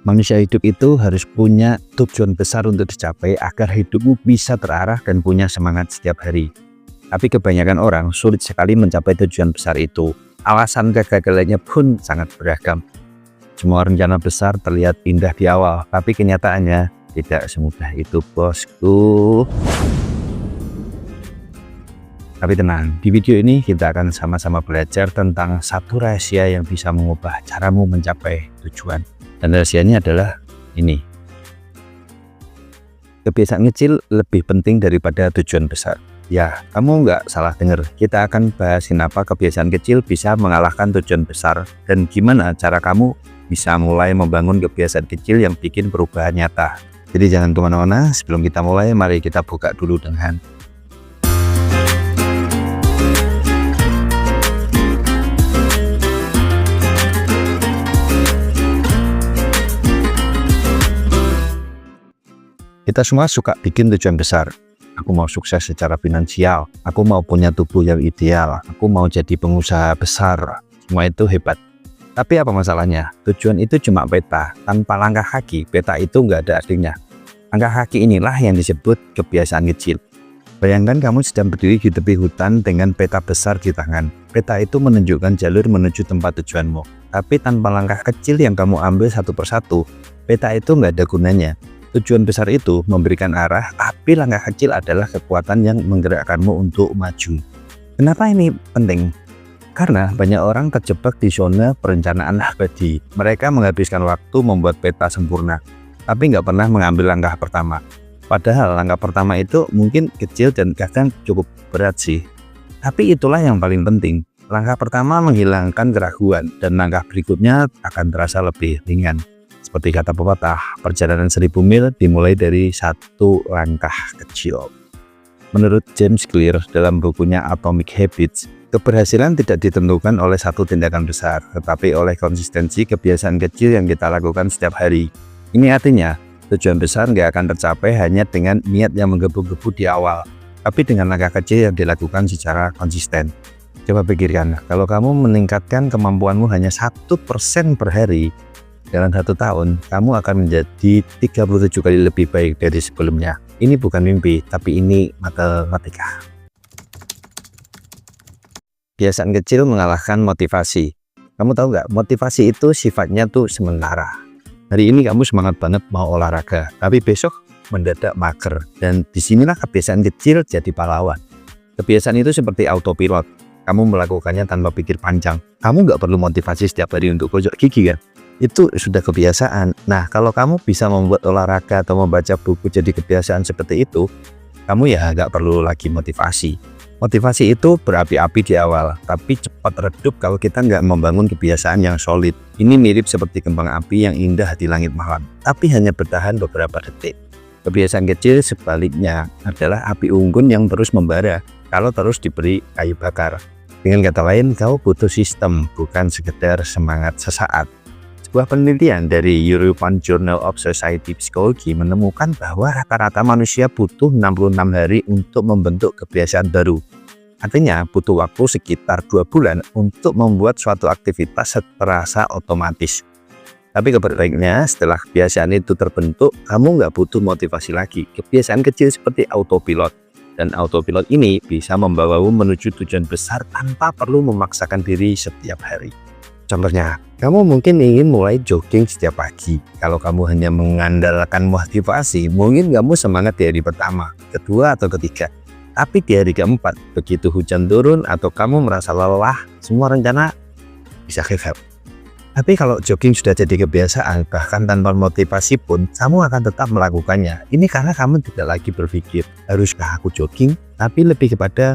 Manusia hidup itu harus punya tujuan besar untuk dicapai agar hidupmu bisa terarah dan punya semangat setiap hari. Tapi kebanyakan orang sulit sekali mencapai tujuan besar itu. Alasan kegagalannya pun sangat beragam. Semua rencana besar terlihat indah di awal, tapi kenyataannya tidak semudah itu, bosku. Tapi tenang, di video ini kita akan sama-sama belajar tentang satu rahasia yang bisa mengubah caramu mencapai tujuan. Dan rahasianya adalah ini. Kebiasaan kecil lebih penting daripada tujuan besar. Ya, kamu nggak salah dengar. Kita akan bahas kenapa kebiasaan kecil bisa mengalahkan tujuan besar dan gimana cara kamu bisa mulai membangun kebiasaan kecil yang bikin perubahan nyata. Jadi jangan kemana-mana, sebelum kita mulai, mari kita buka dulu dengan kita semua suka bikin tujuan besar. Aku mau sukses secara finansial, aku mau punya tubuh yang ideal, aku mau jadi pengusaha besar. Semua itu hebat. Tapi apa masalahnya? Tujuan itu cuma peta. Tanpa langkah kaki, peta itu nggak ada artinya. Langkah kaki inilah yang disebut kebiasaan kecil. Bayangkan kamu sedang berdiri di tepi hutan dengan peta besar di tangan. Peta itu menunjukkan jalur menuju tempat tujuanmu. Tapi tanpa langkah kecil yang kamu ambil satu persatu, peta itu nggak ada gunanya. Tujuan besar itu memberikan arah, tapi langkah kecil adalah kekuatan yang menggerakkanmu untuk maju. Kenapa ini penting? Karena banyak orang terjebak di zona perencanaan abadi. Mereka menghabiskan waktu membuat peta sempurna, tapi nggak pernah mengambil langkah pertama. Padahal langkah pertama itu mungkin kecil dan kadang cukup berat sih. Tapi itulah yang paling penting. Langkah pertama menghilangkan keraguan, dan langkah berikutnya akan terasa lebih ringan. Seperti kata pepatah, perjalanan 1000 mil dimulai dari satu langkah kecil. Menurut James Clear dalam bukunya Atomic Habits, keberhasilan tidak ditentukan oleh satu tindakan besar, tetapi oleh konsistensi kebiasaan kecil yang kita lakukan setiap hari. Ini artinya, tujuan besar nggak akan tercapai hanya dengan niat yang menggebu-gebu di awal, tapi dengan langkah kecil yang dilakukan secara konsisten. Coba pikirkan, kalau kamu meningkatkan kemampuanmu hanya 1% per hari, dalam 1 tahun, kamu akan menjadi 37 kali lebih baik dari sebelumnya. Ini bukan mimpi, tapi ini matematika. Kebiasaan kecil mengalahkan motivasi. Kamu tahu nggak, motivasi itu sifatnya tuh sementara. Hari ini kamu semangat banget mau olahraga, tapi besok mendadak mager. Dan disinilah kebiasaan kecil jadi pahlawan. Kebiasaan itu seperti autopilot. Kamu melakukannya tanpa pikir panjang. Kamu nggak perlu motivasi setiap hari untuk gosok gigi kan? Itu sudah kebiasaan. Nah, kalau kamu bisa membuat olahraga atau membaca buku jadi kebiasaan seperti itu, kamu ya nggak perlu lagi motivasi. Motivasi itu berapi-api di awal, tapi cepat redup kalau kita nggak membangun kebiasaan yang solid. Ini mirip seperti kembang api yang indah di langit malam, tapi hanya bertahan beberapa detik. Kebiasaan kecil sebaliknya adalah api unggun yang terus membara kalau terus diberi kayu bakar. Dengan kata lain, kau butuh sistem, bukan sekedar semangat sesaat. Sebuah penelitian dari European Journal of Society Psychology menemukan bahwa rata-rata manusia butuh 66 hari untuk membentuk kebiasaan baru. Artinya butuh waktu sekitar 2 bulan untuk membuat suatu aktivitas terasa otomatis. Tapi kabar baiknya, setelah kebiasaan itu terbentuk, kamu nggak butuh motivasi lagi. Kebiasaan kecil seperti autopilot. Dan autopilot ini bisa membawamu menuju tujuan besar tanpa perlu memaksakan diri setiap hari. Contohnya, kamu mungkin ingin mulai jogging setiap pagi. Kalau kamu hanya mengandalkan motivasi, mungkin kamu semangat di hari pertama, kedua, atau ketiga. Tapi di hari keempat, begitu hujan turun atau kamu merasa lelah, semua rencana bisa gagal. Tapi kalau jogging sudah jadi kebiasaan, bahkan tanpa motivasi pun, kamu akan tetap melakukannya. Ini karena kamu tidak lagi berpikir, haruskah aku jogging? Tapi lebih kepada,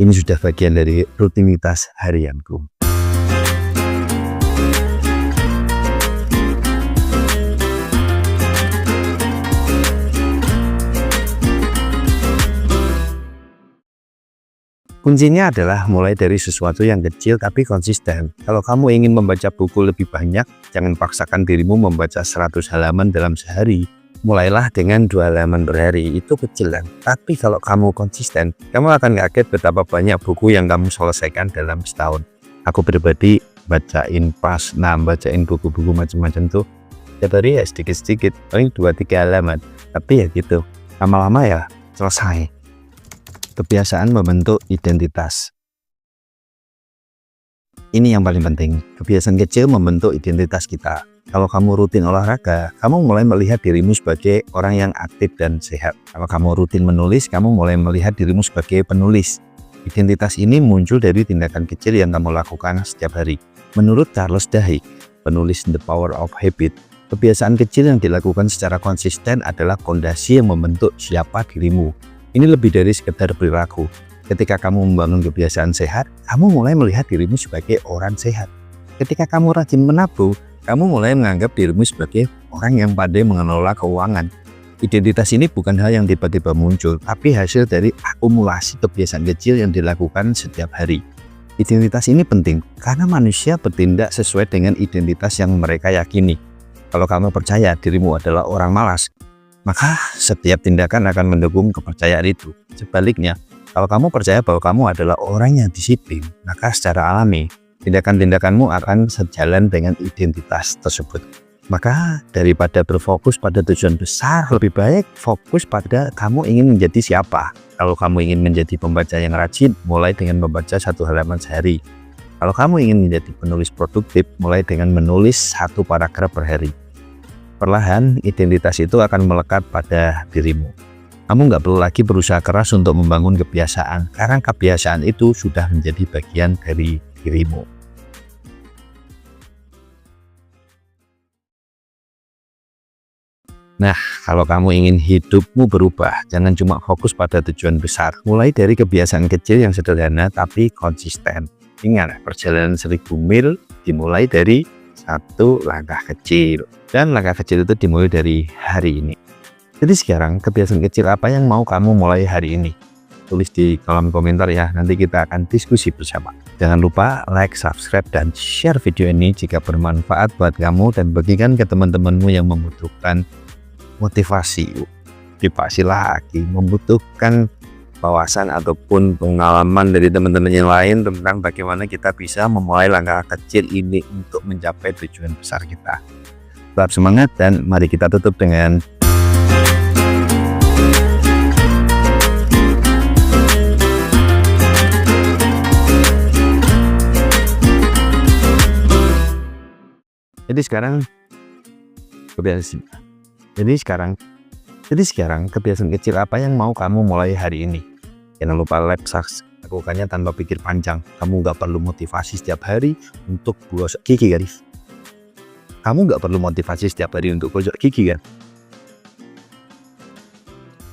ini sudah bagian dari rutinitas harianku. Kuncinya adalah mulai dari sesuatu yang kecil tapi konsisten. Kalau kamu ingin membaca buku lebih banyak, jangan paksakan dirimu membaca 100 halaman dalam sehari. Mulailah dengan 2 halaman per hari, itu kecil kan? Tapi kalau kamu konsisten, kamu akan kaget betapa banyak buku yang kamu selesaikan dalam setahun. Aku pribadi bacain buku-buku macam-macam tuh Tiap hari ya sedikit-sedikit, paling 2-3 halaman. Tapi ya gitu, lama-lama ya selesai. Kebiasaan membentuk identitas. Ini yang paling penting, kebiasaan kecil membentuk identitas kita. Kalau kamu rutin olahraga, kamu mulai melihat dirimu sebagai orang yang aktif dan sehat. Kalau kamu rutin menulis, kamu mulai melihat dirimu sebagai penulis. Identitas ini muncul dari tindakan kecil yang kamu lakukan setiap hari. Menurut Charles Duhigg, penulis The Power of Habit, kebiasaan kecil yang dilakukan secara konsisten adalah fondasi yang membentuk siapa dirimu. Ini lebih dari sekedar perilaku. Ketika kamu membangun kebiasaan sehat, kamu mulai melihat dirimu sebagai orang sehat. Ketika kamu rajin menabung, kamu mulai menganggap dirimu sebagai orang yang pandai mengelola keuangan. Identitas ini bukan hal yang tiba-tiba muncul, tapi hasil dari akumulasi kebiasaan kecil yang dilakukan setiap hari. Identitas ini penting karena manusia bertindak sesuai dengan identitas yang mereka yakini. Kalau kamu percaya dirimu adalah orang malas, maka setiap tindakan akan mendukung kepercayaan itu. Sebaliknya, kalau kamu percaya bahwa kamu adalah orang yang disiplin, maka secara alami, tindakan-tindakanmu akan sejalan dengan identitas tersebut. Maka daripada berfokus pada tujuan besar, lebih baik fokus pada kamu ingin menjadi siapa. Kalau kamu ingin menjadi pembaca yang rajin, mulai dengan membaca 1 halaman sehari. Kalau kamu ingin menjadi penulis produktif, mulai dengan menulis 1 paragraf per hari. Perlahan, identitas itu akan melekat pada dirimu. Kamu nggak perlu lagi berusaha keras untuk membangun kebiasaan, karena kebiasaan itu sudah menjadi bagian dari dirimu. Nah, kalau kamu ingin hidupmu berubah, jangan cuma fokus pada tujuan besar. Mulai dari kebiasaan kecil yang sederhana tapi konsisten. Ingat, perjalanan 1000 mil dimulai dari 1 langkah kecil. Dan langkah kecil itu dimulai dari hari ini. Jadi sekarang, kebiasaan kecil apa yang mau kamu mulai hari ini? Tulis di kolom komentar ya, nanti kita akan diskusi bersama. Jangan lupa like, subscribe, dan share video ini jika bermanfaat buat kamu dan bagikan ke teman-temanmu yang membutuhkan motivasi lagi, membutuhkan wawasan ataupun pengalaman dari teman-teman yang lain tentang bagaimana kita bisa memulai langkah kecil ini untuk mencapai tujuan besar kita. Tetap semangat dan mari kita tutup dengan Jadi sekarang kebiasaan kecil apa yang mau kamu mulai hari ini? Jangan lupa like, lakukannya tanpa pikir panjang. Kamu nggak perlu motivasi setiap hari untuk gosok gigi, guys. Kamu nggak perlu motivasi setiap hari untuk gosok gigi, kan?